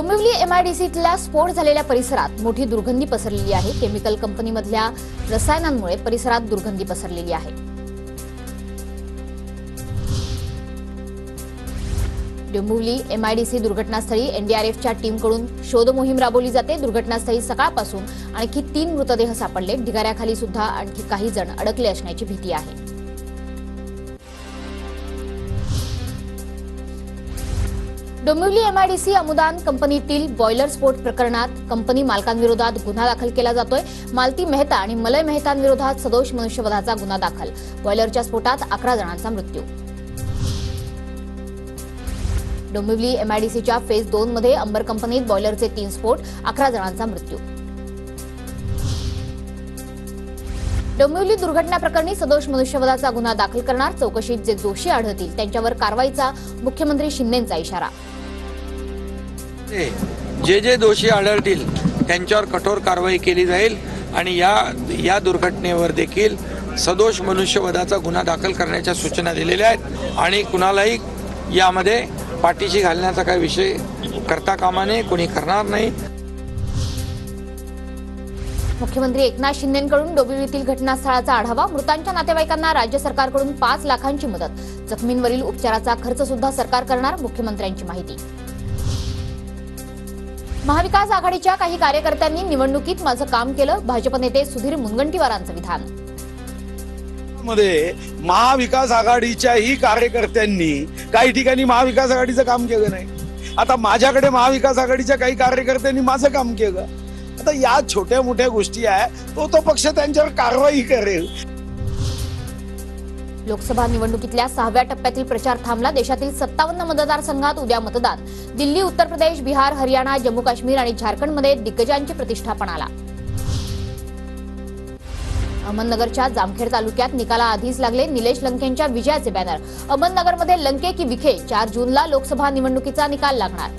डोंबिवली एमआयडीसीतल्या स्फोट झालेल्या परिसरात मोठी दुर्गंधी पसरलेली आहे। केमिकल कंपनीमधल्या रसायनांमुळे परिसरात दुर्गंधी पसरलेली आहे। डोंबिवली एमआयडीसी दुर्घटनास्थळी एनडीआरएफच्या टीमकडून शोध मोहीम राबवली जाते। दुर्घटनास्थळी सकाळपासून आणखी 3 मृतदेह सापडले। ढिगाऱ्याखाली सुद्धा आणखी काही जण अडकले असण्याची भीती आहे। डोंबिवली एमआयडीसी अमुदान कंपनीतील बॉयलर स्फोट प्रकरणात कंपनी मालकांविरोधात गुन्हा दाखल केला जातोय। मालती मेहता आणि मलय मेहतांविरोधात सदोष मनुष्यवधाचा गुन्हा दाखल। बॉयलरच्या स्फोटात 11 जणांचा मृत्यू। डोंबिवली एमआयडीसीच्या फेज 2 मध्ये अंबर कंपनीत बॉयलरचे 3 स्फोट, 11 जणांचा मृत्यू। डोंबिवली दुर्घटना प्रकरणी सदोष मनुष्यवधाचा गुन्हा दाखल करणार। चौकशीत जे दोषी आढळतील त्यांच्यावर कारवाईचा मुख्यमंत्री शिंदेंचा इशारा। जे दोषी आढळतील त्यांच्यावर कठोर कारवाई केली जाईल आणि या दुर्घटनेवर देखील सदोष मनुष्यवधाचा गुन्हा दाखल करण्याच्या सूचना दिलेल्या आहेत आणि कुणालाही यामध्ये पाठीशी घालण्याचा काही विषय करता कामा नये, कोणी करणार नाही। मुख्यमंत्री एकनाथ शिंदेंकडून डोंबिवलीतील घटनास्थळाचा आढावा। मृतांच्या नातेवाईकांना राज्य सरकारकडून 5 लाखांची मदत। जखमींवरील उपचाराचा खर्च सुद्धा सरकार करणार, मुख्यमंत्र्यांची माहिती। महाविकास आघाडीच्या काही कार्यकर्त्यांनी निवडणुकीत माझं काम केलं, भाजप नेते सुधीर मुनगंटीवारांचं विधान। मध्ये महाविकास आघाडीच्याही कार्यकर्त्यांनी काही ठिकाणी महाविकास आघाडीचं काम केलं नाही। आता माझ्याकडे महाविकास आघाडीच्या काही कार्यकर्त्यांनी माझं काम केलं। आता या छोट्या मोठ्या गोष्टी आहे, तो पक्ष त्यांच्यावर कारवाई करेल। लोकसभा निवडणुकीतल्या 6व्या टप्प्यातील प्रचार थांबला। देशातील 57 मतदारसंघात उद्या मतदान। दिल्ली, उत्तर प्रदेश, बिहार, हरियाणा, जम्मू काश्मीर आणि झारखंडमध्ये दिग्गजांची प्रतिष्ठापणाला। अहमदनगरच्या जामखेड तालुक्यात निकाला आधीच लागले। निलेश लंकेंच्या विजयाचे बॅनर। अहमदनगरमध्ये लंके की विखे 4 जूनला लोकसभा निवडणुकीचा निकाल लागणार।